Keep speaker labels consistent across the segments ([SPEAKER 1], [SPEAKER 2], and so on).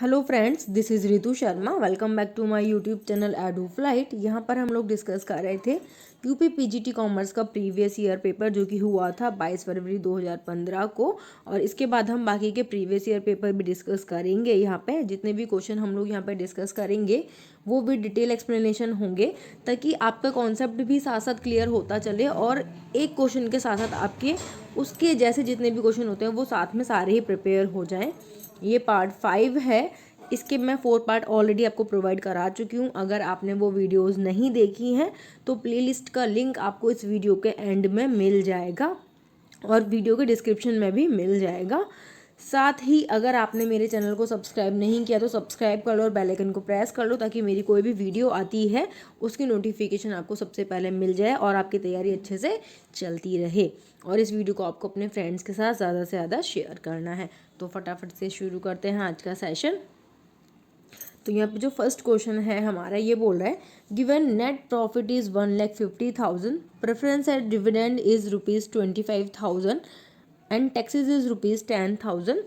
[SPEAKER 1] Hello friends, this is Ritu Sharma. Welcome back to my YouTube channel Edu Flight. यहाँ पर हम लोग डिस्कस कर रहे थे यूपी पीजीटी कॉमर्स का प्रीवियस ईयर पेपर जो कि हुआ था 22 फरवरी 2015 को। और इसके बाद हम बाकी के प्रीवियस ईयर पेपर भी डिस्कस करेंगे। यहाँ पे जितने भी क्वेश्चन हम लोग यहाँ पे डिस्कस करेंगे वो भी डिटेल एक्सप्लेनेशन होंगे, ताकि आपका कॉन्सेप्ट भी साथ साथ क्लियर होता चले और एक क्वेश्चन के साथ साथ आपके उसके जैसे जितने भी क्वेश्चन होते हैं वो साथ में सारे ही प्रिपेयर हो जाएँ। ये पार्ट 5 है। इसके मैं 4 पार्ट ऑलरेडी आपको प्रोवाइड करा चुकी हूँ। अगर आपने वो वीडियोस नहीं देखी हैं तो प्लेलिस्ट का लिंक आपको इस वीडियो के एंड में मिल जाएगा और वीडियो के डिस्क्रिप्शन में भी मिल जाएगा। साथ ही अगर आपने मेरे चैनल को सब्सक्राइब नहीं किया तो सब्सक्राइब कर लो और बेल आइकन को प्रेस कर लो, ताकि मेरी कोई भी वीडियो आती है उसकी नोटिफिकेशन आपको सबसे पहले मिल जाए और आपकी तैयारी अच्छे से चलती रहे। और इस वीडियो को आपको अपने फ्रेंड्स के साथ ज़्यादा से ज़्यादा शेयर करना है। तो फटाफट से शुरू करते हैं आज का सेशन। तो यहाँ पे जो फर्स्ट क्वेश्चन है हमारा, ये बोल रहा है given net profit is 1,50,000, preference at dividend is ₹25,000 and taxes is ₹10,000,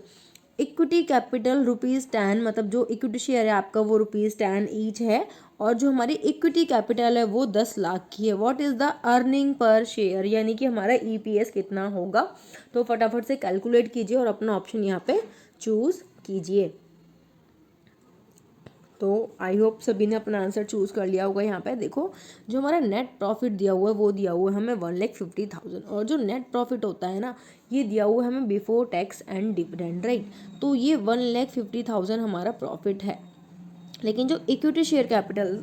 [SPEAKER 1] equity capital ₹10, मतलब जो इक्विटी शेयर है आपका वो ₹10 ईच है, और जो हमारी इक्विटी कैपिटल है वो 10 लाख की है। What is the earning per share, यानी कि हमारा ईपीएस कितना होगा। तो फटाफट से कैलकुलेट कीजिए और अपना ऑप्शन यहाँ पे चूज़ कीजिए। तो आई होप सभी ने अपना आंसर चूज़ कर लिया होगा। यहाँ पे देखो, जो हमारा नेट प्रॉफिट दिया हुआ है वो दिया हुआ है हमें 1,50,000, और जो नेट प्रॉफिट होता है ना ये दिया हुआ है हमें before tax and dividend, right. तो ये 1,50,000 हमारा प्रॉफिट है। लेकिन जो इक्विटी शेयर कैपिटल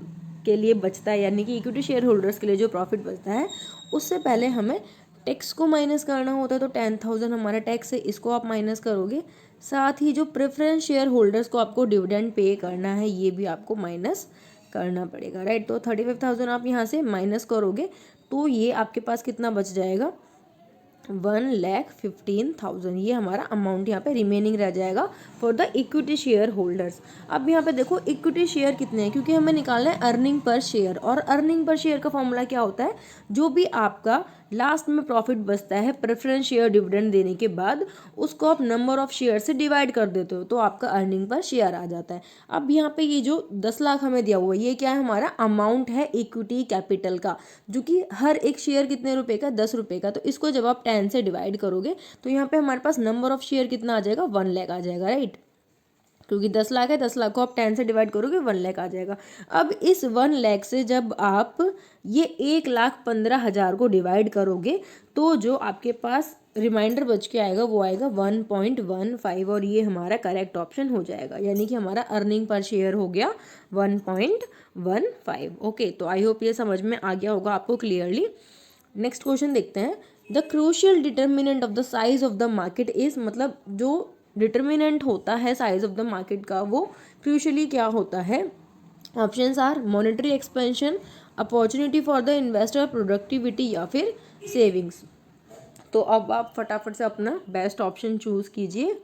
[SPEAKER 1] के लिए बचता है, यानी कि इक्विटी शेयर होल्डर्स के लिए जो प्रॉफिट बचता है, उससे पहले हमें टैक्स को माइनस करना होता है। तो 10,000 हमारा टैक्स है, इसको आप माइनस करोगे। साथ ही जो प्रेफरेंस शेयर होल्डर्स को आपको डिविडेंड पे करना है ये भी आपको माइनस करना पड़ेगा, राइट। तो 35,000 आप यहाँ से माइनस करोगे तो ये आपके पास कितना बच जाएगा, 1,15,000। ये हमारा अमाउंट यहाँ पे रिमेनिंग रह जाएगा for the equity share holders. अब यहाँ पे देखो इक्विटी शेयर कितने हैं, क्योंकि हमें निकालना है अर्निंग पर शेयर, और अर्निंग पर शेयर का फॉर्मूला क्या होता है, जो भी आपका लास्ट में प्रॉफिट बचता है प्रेफरेंस शेयर डिविडेंड देने के बाद, उसको आप नंबर ऑफ शेयर से डिवाइड कर देते हो तो आपका अर्निंग पर शेयर आ जाता है। अब यहाँ पे ये जो 10 लाख हमें दिया हुआ है ये क्या है, हमारा अमाउंट है इक्विटी कैपिटल का, जो कि हर एक शेयर कितने रुपए का, 10 रुपए का। तो इसको जब आप 10 से डिवाइड करोगे तो यहाँ पे हमारे पास नंबर ऑफ शेयर कितना आ जाएगा, 1 लाख आ जाएगा, राइट। क्योंकि 10 लाख है, 10 लाख को आप 10 से डिवाइड करोगे 1 लाख आ जाएगा। अब इस 1 लाख से जब आप ये 1,15,000 को डिवाइड करोगे तो जो आपके पास रिमाइंडर बच के आएगा वो आएगा 1.15, और ये हमारा करेक्ट ऑप्शन हो जाएगा। यानी कि हमारा अर्निंग पर शेयर हो गया 1.15। ओके, तो आई होप ये समझ में आ गया होगा आपको क्लियरली। नेक्स्ट क्वेश्चन देखते हैं। The crucial determinant of the size of the market is, मतलब जो डिटर्मिनेंट होता है साइज ऑफ द मार्केट का वो क्रूशियली क्या होता है। Options are monetary expansion, opportunity for the investor, productivity, या फिर सेविंग्स। तो अब आप फटाफट से अपना बेस्ट ऑप्शन चूज कीजिए।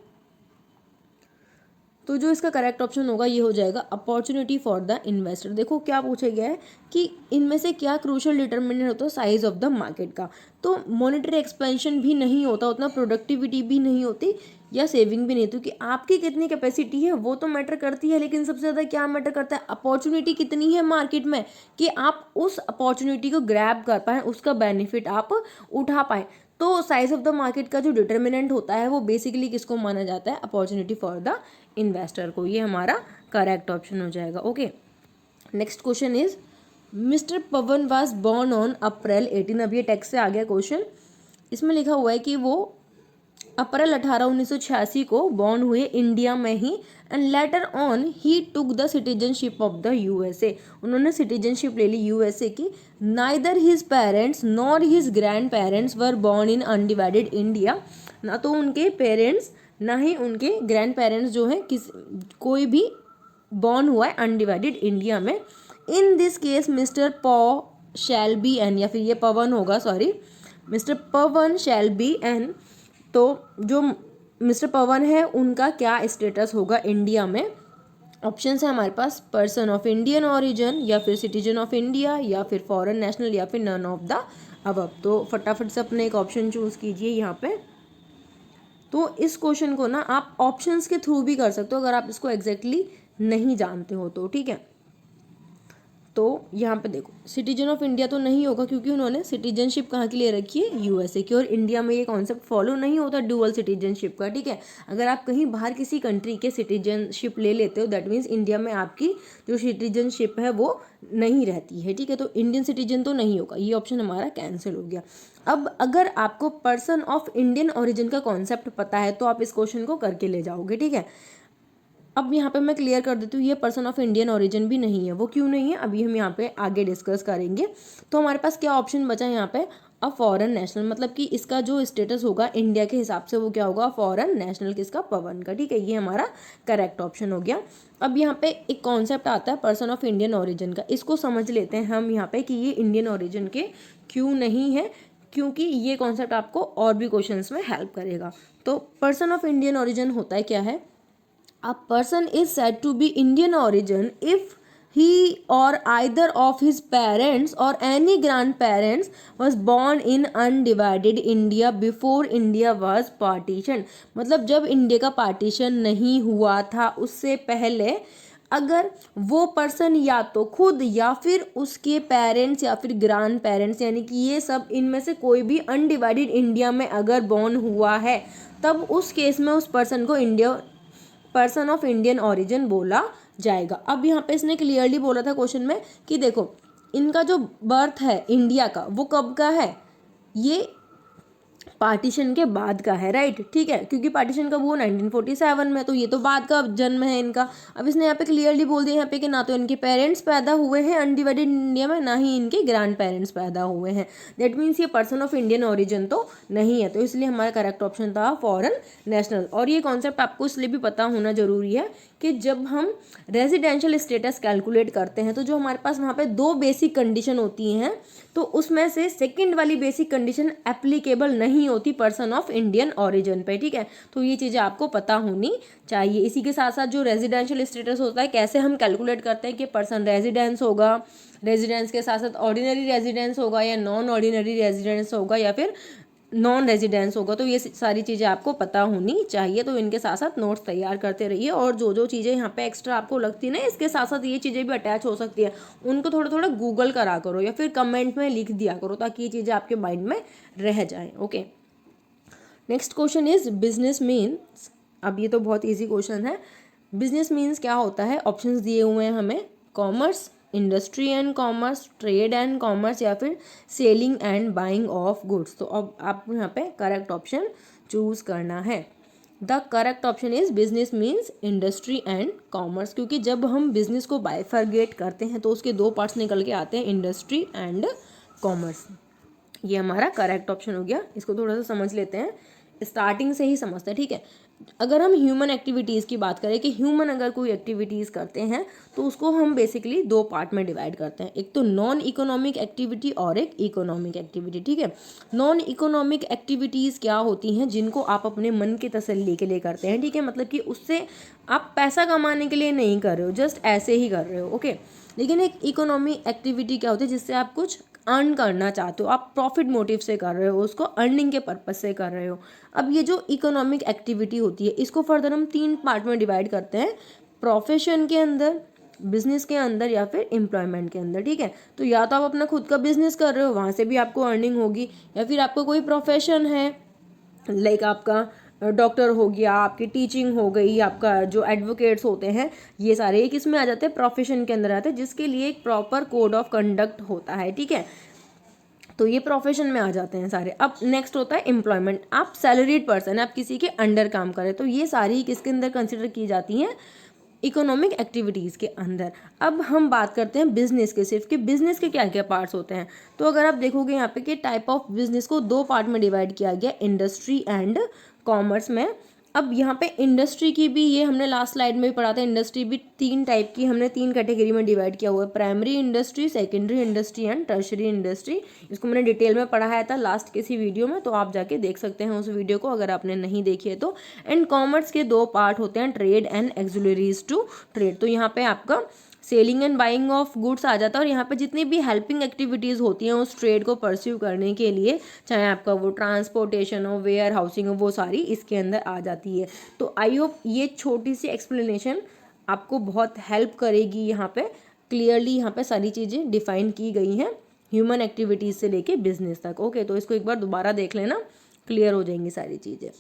[SPEAKER 1] तो जो इसका करेक्ट ऑप्शन होगा ये हो जाएगा अपॉर्चुनिटी फॉर द इन्वेस्टर। देखो क्या पूछा गया है कि इनमें से क्या क्रूशियल डिटर्मिनेंट होता है साइज ऑफ द मार्केट का। तो मॉनेटरी एक्सपेंशन भी नहीं होता उतना, प्रोडक्टिविटी भी नहीं होती, या सेविंग भी नहीं, क्योंकि आपकी कितनी कैपेसिटी है वो तो मैटर करती है, लेकिन सबसे ज़्यादा क्या मैटर करता है, अपॉर्चुनिटी कितनी है मार्केट में कि आप उस अपॉर्चुनिटी को ग्रैब कर पाएँ, उसका बेनिफिट आप उठा पाएँ। तो साइज ऑफ द मार्केट का जो डिटर्मिनेंट होता है वो बेसिकली किसको माना जाता है, अपॉर्चुनिटी फॉर द इन्वेस्टर को। ये हमारा करेक्ट ऑप्शन हो जाएगा। Okay, next question is mister Pawan was born on April 18। अब ये टेक्स्ट से आ गया क्वेश्चन। इसमें लिखा हुआ है कि वो अप्रैल 18, 1986 को बॉर्न हुए इंडिया में ही, and later on he took the citizenship of the USA. उन्होंने सिटीजनशिप ले ली यूएसए की। Neither his parents nor his grandparents were born in undivided India. ना तो उनके पेरेंट्स ना ही उनके ग्रैंड पेरेंट्स जो है कोई भी बॉर्न हुआ है अनडिवाइडेड इंडिया में। इन दिस केस मिस्टर पॉ शैल बी एन, या फिर ये पवन होगा, sorry, mister Pavan shall be N. तो जो मिस्टर पवन है उनका क्या स्टेटस होगा इंडिया में। ऑप्शन है हमारे पास पर्सन ऑफ इंडियन ओरिजिन, या फिर सिटीजन ऑफ इंडिया, या फिर फॉरेन नेशनल, या फिर नन ऑफ द अबव। तो फटाफट से अपने एक ऑप्शन चूज कीजिए यहाँ पे। तो इस क्वेश्चन को ना आप ऑप्शंस के थ्रू भी कर सकते हो अगर आप इसको एग्जैक्टली नहीं जानते हो तो, ठीक है। तो यहाँ पे देखो सिटीजन ऑफ इंडिया तो नहीं होगा क्योंकि उन्होंने सिटीजनशिप कहाँ की ले रखी है, यूएसए की, और इंडिया में ये कॉन्सेप्ट फॉलो नहीं होता डुअल सिटीजनशिप का, ठीक है। अगर आप कहीं बाहर किसी कंट्री के सिटीजनशिप ले लेते हो दैट मीन्स इंडिया में आपकी जो सिटीजनशिप है वो नहीं रहती है, ठीक है। तो इंडियन सिटीजन तो नहीं होगा, ये ऑप्शन हमारा कैंसिल हो गया। अब अगर आपको पर्सन ऑफ इंडियन ओरिजिन का कॉन्सेप्ट पता है तो आप इस क्वेश्चन को करके ले जाओगे, ठीक है। अब यहाँ पे मैं क्लियर कर देती हूँ, ये पर्सन ऑफ इंडियन ओरिजिन भी नहीं है। वो क्यों नहीं है अभी हम यहाँ पे आगे डिस्कस करेंगे। तो हमारे पास क्या ऑप्शन बचा यहाँ पे, अ फॉरेन नेशनल, मतलब कि इसका जो स्टेटस होगा इंडिया के हिसाब से वो क्या होगा, फॉरेन नेशनल, किसका, पवन का, ठीक है। ये हमारा करेक्ट ऑप्शन हो गया। अब यहाँ पे एक कॉन्सेप्ट आता है पर्सन ऑफ इंडियन ओरिजिन का, इसको समझ लेते हैं हम यहाँ पे कि ये इंडियन ओरिजिन के क्यों नहीं है, क्योंकि ये कॉन्सेप्ट आपको और भी क्वेश्चंस में हेल्प करेगा। तो पर्सन ऑफ इंडियन ओरिजिन होता है क्या है, a person is said to be Indian origin if he or either of his parents or any grandparents was born in undivided India before India was partitioned। मतलब जब India का partition नहीं हुआ था उससे पहले अगर वो पर्सन या तो खुद या फिर उसके पेरेंट्स या फिर ग्रैंड पेरेंट्स यानी कि ये सब इनमें से कोई भी अनडिवाइडेड इंडिया में अगर बॉर्न हुआ है तब उस केस में उस पर्सन को पर्सन ऑफ इंडियन ओरिजिन बोला जाएगा। अब यहाँ पे इसने क्लियरली बोला था क्वेश्चन में कि देखो इनका जो बर्थ है इंडिया का वो कब का है, ये पार्टीशन के बाद का है, राइट, ठीक है, क्योंकि पार्टीशन कब हुआ 1947 में, तो ये तो बाद का जन्म है इनका। अब इसने यहाँ पे क्लियरली बोल दिया यहाँ पे कि ना तो इनके पेरेंट्स पैदा हुए हैं अनडिवाइडेड इंडिया में, ना ही इनके ग्रैंड पेरेंट्स पैदा हुए हैं। दैट मीन्स ये पर्सन ऑफ इंडियन ओरिजिन तो नहीं है, तो इसलिए हमारा करेक्ट ऑप्शन था फॉरेन नेशनल। और ये कॉन्सेप्ट आपको इसलिए भी पता होना जरूरी है कि जब हम रेजिडेंशियल स्टेटस कैलकुलेट करते हैं तो जो हमारे पास वहाँ पे दो बेसिक कंडीशन होती हैं तो उसमें से सेकंड वाली बेसिक कंडीशन एप्लीकेबल नहीं होती पर्सन ऑफ इंडियन ओरिजिन पे, ठीक है। तो ये चीज़ें आपको पता होनी चाहिए। इसी के साथ साथ जो रेजिडेंशियल स्टेटस होता है कैसे हम कैलकुलेट करते हैं कि पर्सन रेजिडेंस होगा, रेजिडेंस के साथ साथ ऑर्डिनरी रेजिडेंस होगा या नॉन ऑर्डिनरी रेजिडेंस होगा या फिर नॉन रेजिडेंस होगा, तो ये सारी चीज़ें आपको पता होनी चाहिए। तो इनके साथ साथ नोट्स तैयार करते रहिए और जो जो चीज़ें यहाँ पे एक्स्ट्रा आपको लगती है ना इसके साथ साथ ये चीज़ें भी अटैच हो सकती है उनको थोड़ा थोड़ा गूगल करा करो या फिर कमेंट में लिख दिया करो ताकि ये चीज़ें आपके माइंड में रह जाएँ। Okay, next question is business means. अब ये तो बहुत ईजी क्वेश्चन है। बिजनेस मीन्स क्या होता है, ऑप्शंस दिए हुए हैं हमें, commerce, industry and commerce, trade and commerce या फिर selling and buying of goods. तो अब आपको यहाँ पे करेक्ट ऑप्शन चूज करना है। The correct option is business means industry and commerce, क्योंकि जब हम बिजनेस को बाइफरगेट करते हैं तो उसके दो पार्ट्स निकल के आते हैं, इंडस्ट्री एंड कॉमर्स। ये हमारा करेक्ट ऑप्शन हो गया। इसको थोड़ा सा समझ लेते हैं, स्टार्टिंग से ही समझते हैं, ठीक है। अगर हम ह्यूमन एक्टिविटीज़ की बात करें कि ह्यूमन अगर कोई एक्टिविटीज़ करते हैं तो उसको हम बेसिकली दो पार्ट में डिवाइड करते हैं, एक तो नॉन इकोनॉमिक एक्टिविटी और एक इकोनॉमिक एक्टिविटी, ठीक है। नॉन इकोनॉमिक एक्टिविटीज़ क्या होती हैं, जिनको आप अपने मन की तसल्ली के लिए करते हैं, ठीक है, मतलब कि उससे आप पैसा कमाने के लिए नहीं कर रहे हो, जस्ट ऐसे ही कर रहे हो, ओके। लेकिन एक इकोनॉमी एक्टिविटी क्या होती है, जिससे आप कुछ अर्न करना चाहते हो, आप प्रॉफिट मोटिव से कर रहे हो, उसको अर्निंग के पर्पज से कर रहे हो। अब ये जो इकोनॉमिक एक्टिविटी होती है इसको फर्दर हम तीन पार्ट में डिवाइड करते हैं, प्रोफेशन के अंदर, बिजनेस के अंदर या फिर एम्प्लॉयमेंट के अंदर, ठीक है। तो या तो आप अपना खुद का बिजनेस कर रहे हो, वहाँ से भी आपको अर्निंग होगी, या फिर आपका कोई प्रोफेशन है, लाइक आपका डॉक्टर हो गया, आपकी टीचिंग हो गई, आपका जो एडवोकेट्स होते हैं, ये सारे एक इसमें आ जाते हैं, प्रोफेशन के अंदर आते हैं, जिसके लिए एक प्रॉपर कोड ऑफ कंडक्ट होता है, ठीक है। तो ये प्रोफेशन में आ जाते हैं सारे। अब नेक्स्ट होता है एम्प्लॉयमेंट, आप सैलरीड पर्सन है, आप किसी के अंडर काम करें, तो ये सारी किसके अंदर कंसिडर की जाती हैं, इकोनॉमिक एक्टिविटीज़ के अंदर। अब हम बात करते हैं बिजनेस के, सिर्फ कि बिजनेस के क्या क्या पार्ट्स होते हैं। तो अगर आप देखोगे यहाँ पे कि टाइप ऑफ बिजनेस को दो पार्ट में डिवाइड किया गया, इंडस्ट्री एंड कॉमर्स में। अब यहाँ पे इंडस्ट्री की भी, ये हमने लास्ट स्लाइड में भी पढ़ा था, इंडस्ट्री भी तीन टाइप की हमने तीन कैटेगरी में डिवाइड किया हुआ है, primary industry, secondary industry and tertiary industry. इसको मैंने डिटेल में पढ़ाया था लास्ट किसी वीडियो में, तो आप जाके देख सकते हैं उस वीडियो को अगर आपने नहीं देखी है तो। एंड कॉमर्स के दो पार्ट होते हैं, trade and auxiliaries to trade. तो यहाँ पे आपका selling and buying of goods आ जाता है, और यहाँ पे जितनी भी हेल्पिंग एक्टिविटीज़ होती हैं उस ट्रेड को परस्यू करने के लिए, चाहे आपका वो ट्रांसपोर्टेशन हो, वेयर हाउसिंग हो, वो सारी इसके अंदर आ जाती है। तो आई होप ये छोटी सी एक्सप्लेनेशन आपको बहुत हेल्प करेगी। यहाँ पे क्लियरली यहाँ पे सारी चीज़ें डिफाइन की गई हैं, ह्यूमन एक्टिविटीज़ से लेके बिजनेस तक। ओके, तो इसको एक बार दोबारा देख लेना, क्लियर हो जाएंगी सारी चीज़ें।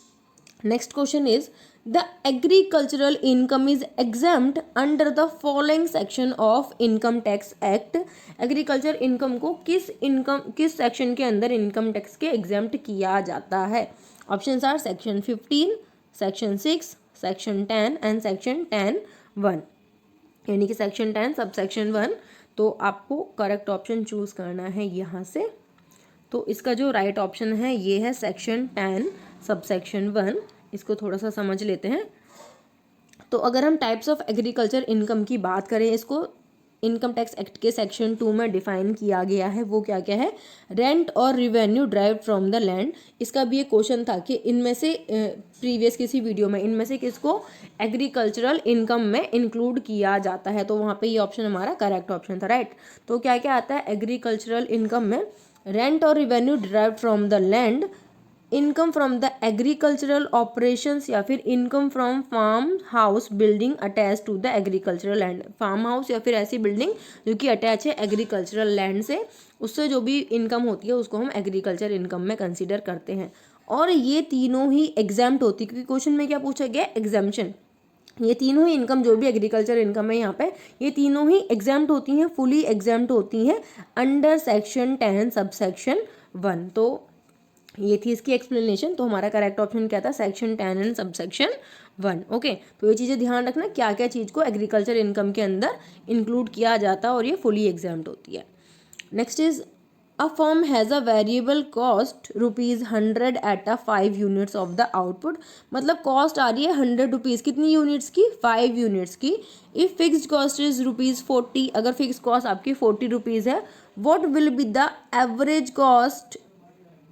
[SPEAKER 1] Next question is the agricultural income is exempt under the following section of income tax act. Agriculture income को किस सेक्शन के अंदर इनकम टैक्स के एग्जाम्प्ट किया जाता है? Options are section 15, section 6, section 10 and section 10(1), यानी कि सेक्शन 10 सब सेक्शन 1। तो आपको करेक्ट ऑप्शन चूज करना है यहाँ से। तो इसका जो राइट ऑप्शन है ये है सेक्शन 10 सब सेक्शन 1। इसको थोड़ा सा समझ लेते हैं। तो अगर हम टाइप्स ऑफ एग्रीकल्चर इनकम की बात करें, इसको इनकम टैक्स एक्ट के सेक्शन 2 में डिफाइन किया गया है। वो क्या क्या है? रेंट और revenue derived from the land. इसका भी एक क्वेश्चन था कि इनमें से प्रीवियस किसी वीडियो में इनमें से किसको एग्रीकल्चरल इनकम में इंक्लूड किया जाता है, तो वहाँ पे ये ऑप्शन हमारा करेक्ट ऑप्शन था, राइट। तो क्या क्या आता है एग्रीकल्चरल इनकम में? रेंट और revenue derived from the land, income from the agricultural operations, या फिर income from farm house building attach to the agricultural land. Farm house या फिर ऐसी बिल्डिंग जो कि अटैच है एग्रीकल्चरल लैंड से, उससे जो भी इनकम होती है उसको हम एग्रीकल्चर इनकम में कंसीडर करते हैं। और ये तीनों ही एग्जाम्प्ट होती है, क्योंकि क्वेश्चन में क्या पूछा गया? एग्जाम्पशन। ये तीनों ही इनकम जो भी एग्रीकल्चर इनकम है यहाँ पे, ये तीनों ही एग्जाम्प्ट होती हैं, फुली एग्जाम्प्ट होती हैं अंडर सेक्शन 10 सब सेक्शन 1। तो ये थी इसकी एक्सप्लेनेशन। तो हमारा करेक्ट ऑप्शन क्या था? Section 10 and sub section 1। Okay, तो ये चीज़ें ध्यान रखना क्या क्या चीज़ को एग्रीकल्चर इनकम के अंदर इंक्लूड किया जाता है, और ये फुली एग्जाम्प्ट होती है। Next is a firm has a variable cost ₹100 at a 5 units of the output. मतलब कॉस्ट आ रही है 100 रुपीज़, कितनी यूनिट्स की? 5 यूनिट्स की। इफ़ फिक्स्ड कॉस्ट इज ₹40, अगर फिक्स कॉस्ट आपकी 40 रुपीज़ है, what will be the average cost,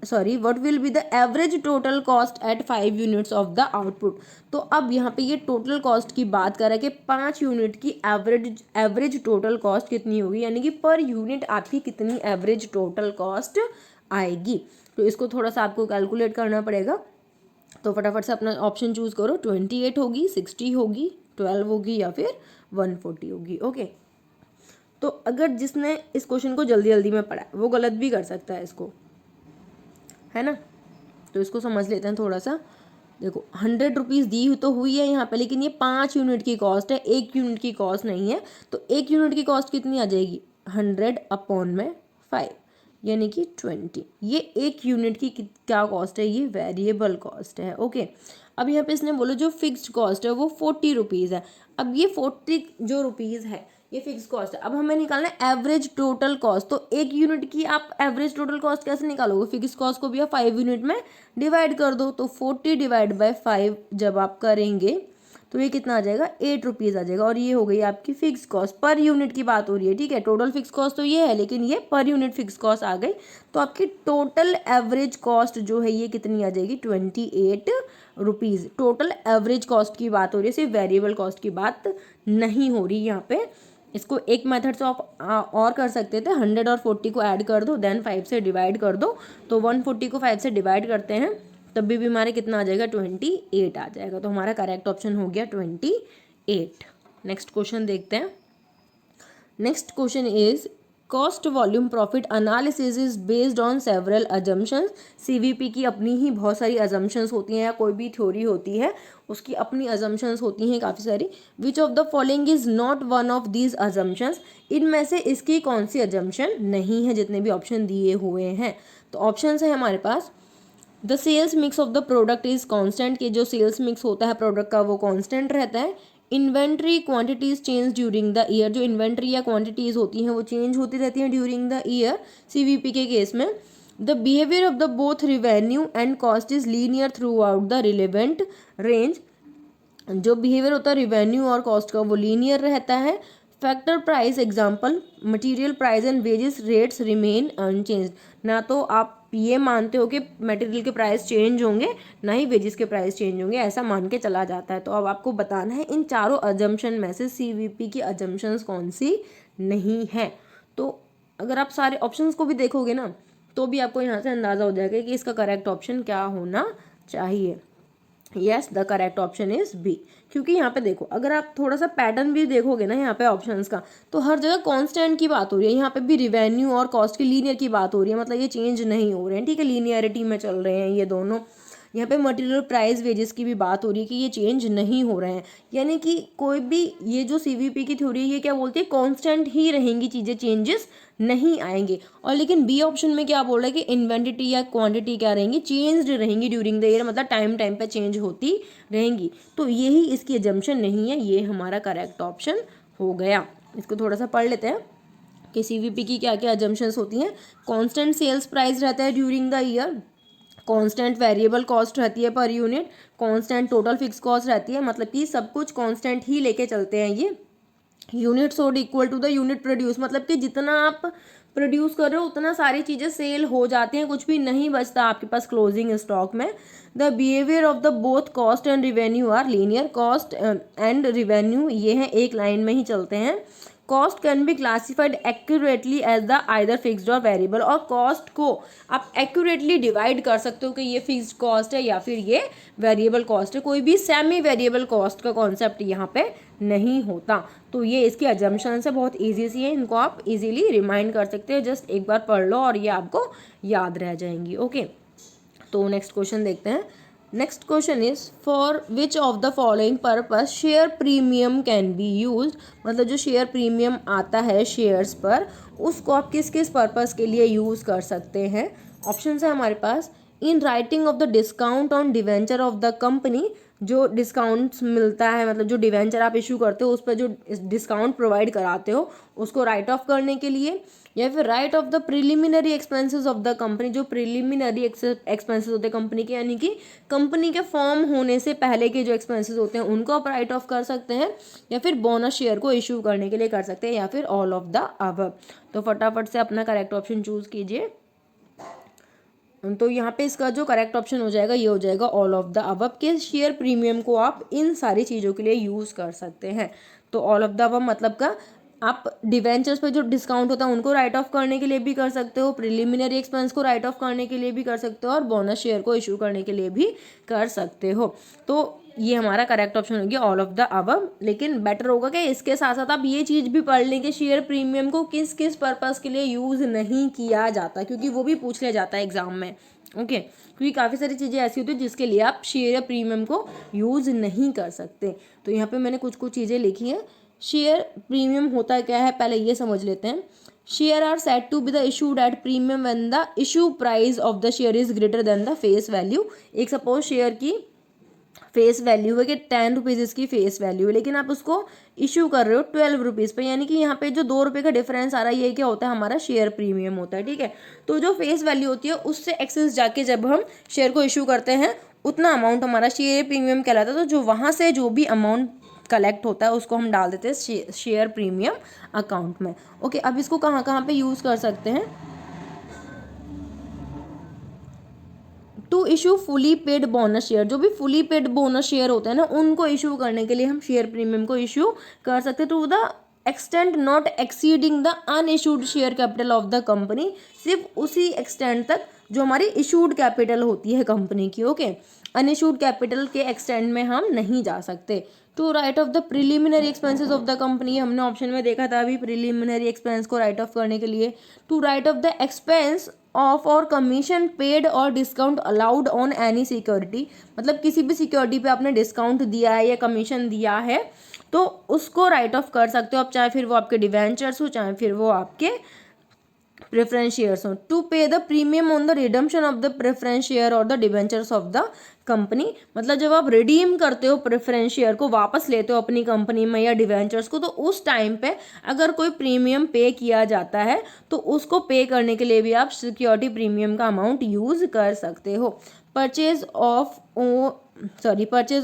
[SPEAKER 1] sorry what will be the average total cost at 5 units of the output. तो अब यहाँ पे ये टोटल कॉस्ट की बात कर रहा है कि 5 यूनिट की एवरेज टोटल कॉस्ट कितनी होगी, यानी कि पर यूनिट आपकी कितनी एवरेज टोटल कॉस्ट आएगी। तो इसको थोड़ा सा आपको कैलकुलेट करना पड़ेगा। तो फटाफट से अपना ऑप्शन चूज करो। 28 होगी, 60 होगी, 12 होगी, या फिर 140 होगी। ओके, तो अगर जिसने इस क्वेश्चन को जल्दी जल्दी में पढ़ा वो गलत भी कर सकता है इसको, है ना। तो इसको समझ लेते हैं थोड़ा सा। देखो 100 रुपीज़ दी तो हुई है यहाँ पे, लेकिन ये 5 यूनिट की कॉस्ट है, 1 यूनिट की कॉस्ट नहीं है। तो 1 यूनिट की कॉस्ट कितनी आ जाएगी? 100/5, यानी कि 20। ये 1 यूनिट की क्या कॉस्ट है? ये वेरिएबल कॉस्ट है। ओके, अब यहाँ पे इसने बोला जो फिक्स्ड कॉस्ट है वो 40 रुपीज़ है। अब ये 40 जो रुपीज़ है ये फिक्स कॉस्ट है। अब हमें निकालना है एवरेज टोटल कॉस्ट। तो 1 यूनिट की आप एवरेज टोटल कॉस्ट कैसे निकालोगे? फिक्स कॉस्ट को भी आप 5 यूनिट में डिवाइड कर दो। तो 40/5 जब आप करेंगे तो ये कितना आ जाएगा? 8 रुपीज़ आ जाएगा। और ये हो गई आपकी फिक्स कॉस्ट, पर यूनिट की बात हो रही है, ठीक है। टोटल फिक्स कॉस्ट तो ये है, लेकिन ये पर यूनिट फिक्स कॉस्ट आ गई। तो आपकी टोटल एवरेज कॉस्ट जो है ये कितनी आ जाएगी? 28 रुपीज़। टोटल एवरेज कॉस्ट की बात हो रही है, सिर्फ वेरिएबल कॉस्ट की बात नहीं हो रही यहाँ पे। इसको एक मेथड से आप और कर सकते थे, 100 और 40 को ऐड कर दो, देन 5 से डिवाइड कर दो। तो 140 को 5 से डिवाइड करते हैं तब भी हमारे कितना आ जाएगा? 28 आ जाएगा। तो हमारा करेक्ट ऑप्शन हो गया 28। नेक्स्ट क्वेश्चन देखते हैं। Next question is cost volume profit analysis is based on several assumptions. CVP की अपनी ही बहुत सारी अजम्पशंस होती हैं, या कोई भी थ्योरी होती है उसकी अपनी अजम्पशंस होती हैं काफ़ी सारी। Which of the following is not one of these assumptions. इनमें से इसकी कौन सी अजम्पशन नहीं है जितने भी ऑप्शन दिए हुए हैं? तो ऑप्शन है हमारे पास the sales mix of the product is constant, कि जो सेल्स मिक्स होता है प्रोडक्ट का वो कॉन्स्टेंट रहता है। Inventory quantities change during the year, जो इन्वेंट्री या क्वांटिटीज होती हैं वो चेंज होती रहती हैं ड्यूरिंग द ईयर सीवीपी के केस में। The behaviour of the both revenue and cost is linear through out the relevant range, जो बिहेवियर होता है रिवेन्यू और कॉस्ट का वो लीनियर रहता है। Factor price example material price and wages rates remain unchange, ना तो आप ये मानते हो कि मटेरियल के प्राइस चेंज होंगे, ना ही वेजेस के प्राइस चेंज होंगे, ऐसा मान के चला जाता है। तो अब आपको बताना है इन चारों अजम्पशन में से CVP की अजम्पशंस कौन सी नहीं है। तो अगर आप सारे ऑप्शंस को भी देखोगे ना तो भी आपको यहाँ से अंदाज़ा हो जाएगा कि इसका करेक्ट ऑप्शन क्या होना चाहिए। Yes, the correct option is B. क्योंकि यहाँ पे देखो, अगर आप थोड़ा सा पैटर्न भी देखोगे ना यहाँ पे ऑप्शंस का, तो हर जगह कांस्टेंट की बात हो रही है। यहाँ पे भी रिवेन्यू और कॉस्ट की लीनियर की बात हो रही है, मतलब ये चेंज नहीं हो रहे हैं, ठीक है, लीनियरिटी में चल रहे हैं ये दोनों। यहाँ पे मटेरियल प्राइस वेजेस की भी बात हो रही है कि ये चेंज नहीं हो रहे हैं, यानी कि कोई भी ये जो CVP की थ्योरी है ये क्या बोलती है, कांस्टेंट ही रहेंगी चीज़ें, चेंजेस नहीं आएंगे। और लेकिन बी ऑप्शन में क्या बोल रहा है कि इन्वेंटिटी या क्वांटिटी क्या रहेंगी, चेंज्ड रहेंगी ड्यूरिंग द ईयर, मतलब टाइम टाइम पे चेंज होती रहेंगी। तो यही इसकी एजम्पशन नहीं है, ये हमारा करेक्ट ऑप्शन हो गया। इसको थोड़ा सा पढ़ लेते हैं कि CVP की क्या क्या एजम्पशंस होती हैं। कांस्टेंट सेल्स प्राइस रहता है during the year, constant variable cost रहती है per unit, constant total fix cost रहती है, मतलब कि सब कुछ कांस्टेंट ही लेके चलते हैं ये। Unit sold equal to the unit produce, मतलब कि जितना आप प्रोड्यूस कर रहे हो उतना सारी चीज़ें सेल हो जाती हैं, कुछ भी नहीं बचता आपके पास क्लोजिंग स्टॉक में। The behaviour of the both cost and revenue are linear, cost and revenue ये हैं एक लाइन में ही चलते हैं। Cost can be classified accurately as the either fixed or variable, और कॉस्ट को आप एक्यूरेटली डिवाइड कर सकते हो कि ये फिक्स्ड कॉस्ट है या फिर ये वेरिएबल कॉस्ट है। कोई भी सेमी वेरिएबल कॉस्ट का कॉन्सेप्ट यहाँ पे नहीं होता। तो ये इसकी अजम्पशन है, बहुत ईजी सी है, इनको आप इजीली रिमाइंड कर सकते हो, जस्ट एक बार पढ़ लो और ये आपको याद रह जाएंगी। ओके, तो नेक्स्ट क्वेश्चन देखते हैं। Next question is for which of the following purpose share premium can be use, मतलब जो शेयर प्रीमियम आता है शेयर्स पर, उसको आप किस किस पर्पस के लिए यूज़ कर सकते हैं। ऑप्शन है हमारे पास, in writing off the discount on debenture of the company, जो डिस्काउंट्स मिलता है, मतलब जो डिवेंचर आप इशू करते हो उस पर जो डिस्काउंट प्रोवाइड कराते हो उसको राइट ऑफ करने के लिए, या फिर right off the preliminary expenses of the company, जो प्रिलिमिनरी एक्सपेंसेस होते हैं कंपनी के, यानी कि कंपनी के फॉर्म होने से पहले के जो एक्सपेंसेस होते हैं उनको आप राइट ऑफ कर सकते हैं, या फिर बोनस शेयर को इशू करने के लिए कर सकते हैं, या फिर ऑल ऑफ द अबव। तो फटाफट से अपना करेक्ट ऑप्शन चूज कीजिए। तो यहाँ पे इसका जो करेक्ट ऑप्शन हो जाएगा ये हो जाएगा ऑल ऑफ द अबव, के शेयर प्रीमियम को आप इन सारी चीज़ों के लिए यूज़ कर सकते हैं। तो ऑल ऑफ द अबव मतलब का आप डिवेंचर्स पे जो डिस्काउंट होता है उनको राइट ऑफ करने के लिए भी कर सकते हो, प्रिलिमिनरी एक्सपेंस को राइट ऑफ करने के लिए भी कर सकते हो, और बोनस शेयर को इशू करने के लिए भी कर सकते हो। तो ये हमारा करेक्ट ऑप्शन हो गया ऑल ऑफ द अबव। लेकिन बेटर होगा कि इसके साथ साथ आप ये चीज़ भी पढ़ लें कि शेयर प्रीमियम को किस किस पर्पज़ के लिए यूज़ नहीं किया जाता, क्योंकि वो भी पूछ लिया जाता है एग्जाम में। ओके, क्योंकि काफ़ी सारी चीज़ें ऐसी होती है जिसके लिए आप शेयर प्रीमियम को यूज़ नहीं कर सकते। तो यहाँ पे मैंने कुछ कुछ चीज़ें लिखी हैं। शेयर प्रीमियम होता क्या है पहले ये समझ लेते हैं। Share are said to be the issued at premium when the issue price of the share is greater than the face value. एक सपोज शेयर की फेस वैल्यू है कि 10 रुपीज़ इसकी फेस वैल्यू है, लेकिन आप उसको इशू कर रहे हो 12 रुपीज़ पे, यानी कि यहाँ पे जो 2 रुपये का डिफरेंस आ रहा है ये क्या होता है, हमारा शेयर प्रीमियम होता है। ठीक है, तो जो फेस वैल्यू होती है उससे एक्सेस जाके जब हम शेयर को इशू करते हैं उतना अमाउंट हमारा शेयर प्रीमियम कहलाता है। तो जो वहाँ से जो भी अमाउंट कलेक्ट होता है उसको हम डाल देते हैं शेयर प्रीमियम अकाउंट में। ओके, अब इसको कहाँ कहाँ पे यूज़ कर सकते हैं। To issue fully paid bonus share, जो भी फुली पेड बोनस शेयर होते हैं ना उनको इशू करने के लिए हम शेयर प्रीमियम को इशू कर सकते हैं। To the extent not exceeding the unissued share capital of the company, सिर्फ उसी एक्सटेंट तक जो हमारी इशूड कैपिटल होती है कंपनी की। ओके, अनइशूड कैपिटल के एक्सटेंट में हम नहीं जा सकते। To write off the preliminary expenses of the company, हमने ऑप्शन में देखा था अभी प्रिलिमिनरी एक्सपेंस को राइट ऑफ करने के लिए। To write off the expense of or commission paid or discount allowed on any security, मतलब किसी भी सिक्योरिटी पे आपने डिस्काउंट दिया है या कमीशन दिया है तो उसको राइट ऑफ कर सकते हो आप, चाहे फिर वो आपके डिवेंचर्स हो चाहे फिर वो आपके प्रेफरेंस शेयर्स हो। To pay the premium on the redemption of the preference share और the debentures of the company, मतलब जब आप रिडीम करते हो प्रेफरेंस शेयर को, वापस लेते हो अपनी कंपनी में या डिवेंचर्स को, तो उस टाइम पे अगर कोई प्रीमियम पे किया जाता है तो उसको पे करने के लिए भी आप सिक्योरिटी प्रीमियम का अमाउंट यूज कर सकते हो। Purchase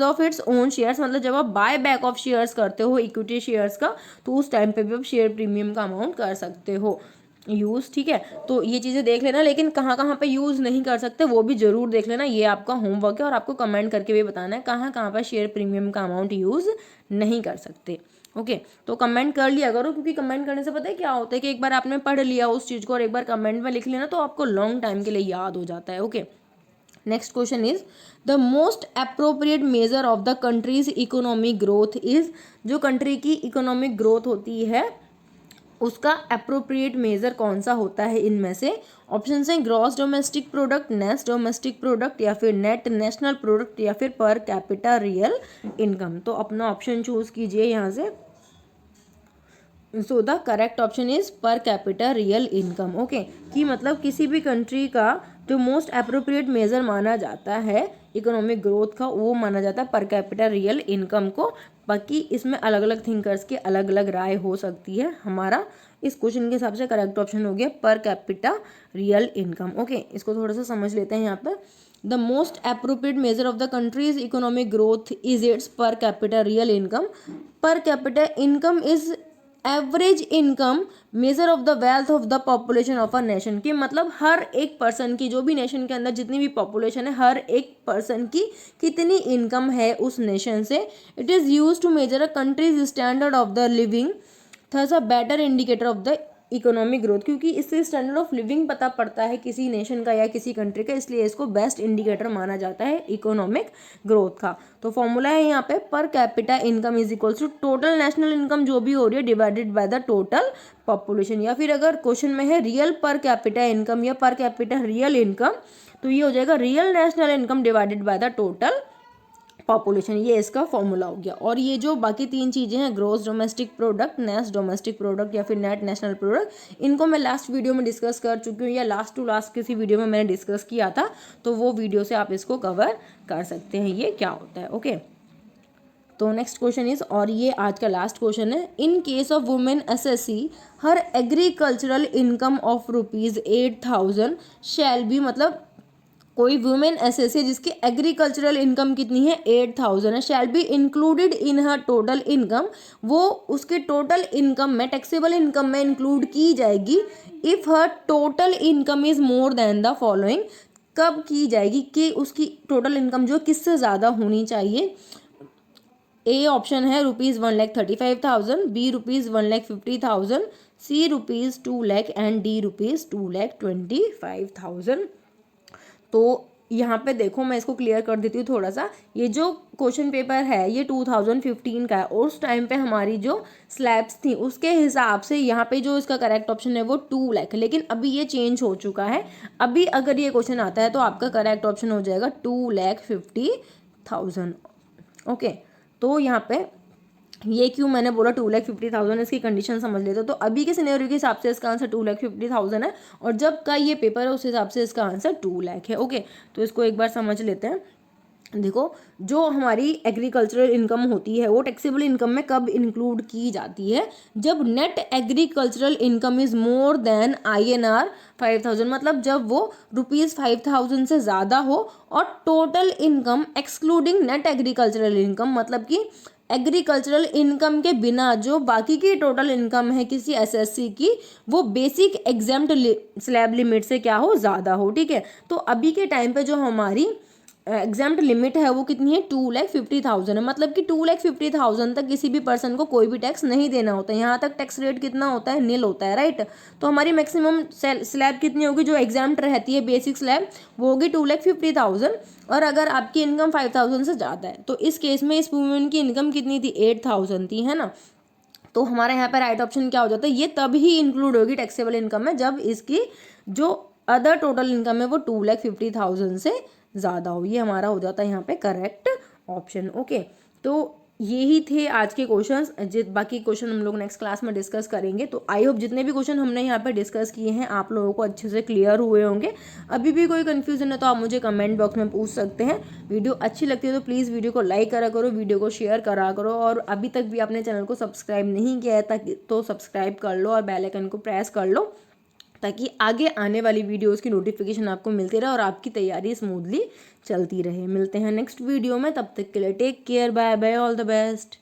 [SPEAKER 1] of its own shares, मतलब जब आप बाय बैक ऑफ शेयर्स करते हो इक्विटी शेयर्स का, तो उस टाइम पे भी आप शेयर प्रीमियम का अमाउंट कर सकते हो। यूज़, ठीक है। तो ये चीज़ें देख लेना, लेकिन कहाँ कहाँ पे यूज़ नहीं कर सकते वो भी ज़रूर देख लेना, ये आपका होमवर्क है। और आपको कमेंट करके भी बताना है कहाँ कहाँ पर शेयर प्रीमियम का अमाउंट यूज़ नहीं कर सकते। ओके, तो कमेंट कर लिया करो, क्योंकि कमेंट करने से पता है क्या होता है कि एक बार आपने पढ़ लिया उस चीज़ को और एक बार कमेंट में लिख लेना तो आपको लॉन्ग टाइम के लिए याद हो जाता है। Okay, next question is the most appropriate measure of the countries economic growth is, जो कंट्री की इकोनॉमिक ग्रोथ होती है उसका अप्रोप्रिएट मेजर कौन सा होता है इनमें से। ऑप्शन है gross domestic product, net domestic product, या फिर नेट नेशनल प्रोडक्ट, या फिर पर कैपिटा रियल इनकम। तो अपना ऑप्शन चूज कीजिए यहाँ से। So the correct option is per capita real income. Okay, कि मतलब किसी भी कंट्री का जो मोस्ट अप्रोप्रिएट मेजर माना जाता है इकोनॉमिक ग्रोथ का, वो माना जाता है पर कैपिटा रियल इनकम को। बाकी इसमें अलग अलग थिंकर्स की अलग अलग राय हो सकती है। हमारा इस क्वेश्चन के हिसाब से करेक्ट ऑप्शन हो गया per capita real income. Okay, इसको थोड़ा सा समझ लेते हैं यहाँ पर। The most appropriate measure of the countries economic growth is it's per capita real income. पर capita income is average income measure of the wealth of the population of a nation, की मतलब हर एक पर्सन की, जो भी nation के अंदर जितनी भी पॉपुलेशन है, हर एक पर्सन की कितनी इनकम है उस नेशन से। It is use to measure a country's standard of the living, thus a better indicator of the economic growth, क्योंकि इससे स्टैंडर्ड ऑफ लिविंग पता पड़ता है किसी नेशन का या किसी कंट्री का, इसलिए इसको बेस्ट इंडिकेटर माना जाता है इकोनॉमिक ग्रोथ का। तो फॉर्मूला है यहाँ पे per capita income is equals to total national income जो भी हो रही है divided by the total population, या फिर अगर क्वेश्चन में है रियल पर कैपिटा इनकम या पर कैपिटा रियल इनकम, तो ये हो जाएगा real national income divided by the total population. ये इसका फॉर्मूला हो गया। और ये जो बाकी तीन चीज़ें हैं, gross domestic product, net domestic product, या फिर नेट नेशनल प्रोडक्ट, इनको मैं लास्ट वीडियो में डिस्कस कर चुकी हूँ, या लास्ट टू लास्ट किसी वीडियो में मैंने डिस्कस किया था, तो वो वीडियो से आप इसको कवर कर सकते हैं ये क्या होता है। ओके, तो नेक्स्ट क्वेश्चन इज, और ये आज का लास्ट क्वेश्चन है, in case of women SSC her agricultural income of ₹8,000 shall be, मतलब कोई वुमेन एसएससी है जिसकी एग्रीकल्चरल इनकम कितनी है 8,000 है, shall be included in her total income, वो उसके टोटल इनकम में, टैक्सेबल इनकम में इंक्लूड की जाएगी if her total income is more than the following. कब की जाएगी कि उसकी टोटल इनकम जो किससे ज़्यादा होनी चाहिए। ए ऑप्शन है ₹1,35,000, बी ₹1,50,000, सी ₹2,00,000 एंड डी ₹2,25,000। तो यहाँ पे देखो मैं इसको क्लियर कर देती हूँ थोड़ा सा। ये जो क्वेश्चन पेपर है ये 2015 का है, और उस टाइम पे हमारी जो स्लैब्स थी उसके हिसाब से यहाँ पे जो इसका करेक्ट ऑप्शन है वो 2 लाख है, लेकिन अभी ये चेंज हो चुका है। अभी अगर ये क्वेश्चन आता है तो आपका करेक्ट ऑप्शन हो जाएगा 2,50,000। ओके, तो यहाँ पे ये क्यों मैंने बोला 2,50,000, इसकी कंडीशन समझ लेते हो। तो अभी के सिनेरियो के हिसाब से इसका आंसर 2,50,000 है, और जब का ये पेपर है उस हिसाब से इसका आंसर 2 लाख है। ओके, तो इसको एक बार समझ लेते हैं। देखो, जो हमारी एग्रीकल्चरल इनकम होती है वो टैक्सेबल इनकम में कब इंक्लूड की जाती है, जब net agricultural income is more than INR 5,000, मतलब जब वो ₹5,000 से ज़्यादा हो, और total income excluding net agricultural income, मतलब कि एग्रीकल्चरल इनकम के बिना जो बाकी की टोटल इनकम है किसी एसएससी की, वो बेसिक एग्जाम्प्ट स्लैब लिमिट से क्या हो, ज़्यादा हो। ठीक है, तो अभी के टाइम पे जो हमारी एग्जाम्प्ट लिमिट है वो कितनी है 2,50,000 है, मतलब कि 2,50,000 तक किसी भी पर्सन को कोई भी टैक्स नहीं देना होता है। यहाँ तक टैक्स रेट कितना होता है, नील होता है, राइट। तो हमारी मैक्सिमम स्लैब कितनी होगी जो एग्जाम्प्ट रहती है, बेसिक स्लैब, वो होगी 2,50,000। और अगर आपकी इनकम 5,000 से ज़्यादा है तो इस केस में इस वुमेन की इनकम कितनी थी, 8,000 थी, है ना। तो हमारे यहाँ पर राइट ऑप्शन क्या हो जाता है, ये तब ही इंक्लूड होगी टैक्सेबल इनकम में जब इसकी जो अदर टोटल इनकम है वो 2,50,000 से ज़्यादा हो। ये हमारा हो जाता है यहाँ पे करेक्ट ऑप्शन। ओके, तो यही थे आज के क्वेश्चंस। बाकी क्वेश्चन हम लोग नेक्स्ट क्लास में डिस्कस करेंगे। तो आई होप जितने भी क्वेश्चन हमने यहाँ पे डिस्कस किए हैं आप लोगों को अच्छे से क्लियर हुए होंगे। अभी भी कोई कन्फ्यूजन है तो आप मुझे कमेंट बॉक्स में पूछ सकते हैं। वीडियो अच्छी लगती है तो प्लीज़ वीडियो को लाइक करा करो, वीडियो को शेयर करा करो, और अभी तक भी आपने चैनल को सब्सक्राइब नहीं किया है तो सब्सक्राइब कर लो और बेल आइकन को प्रेस कर लो, ताकि आगे आने वाली वीडियोस की नोटिफिकेशन आपको मिलती रहे और आपकी तैयारी स्मूथली चलती रहे। मिलते हैं नेक्स्ट वीडियो में, तब तक के लिए take care, bye bye, all the best.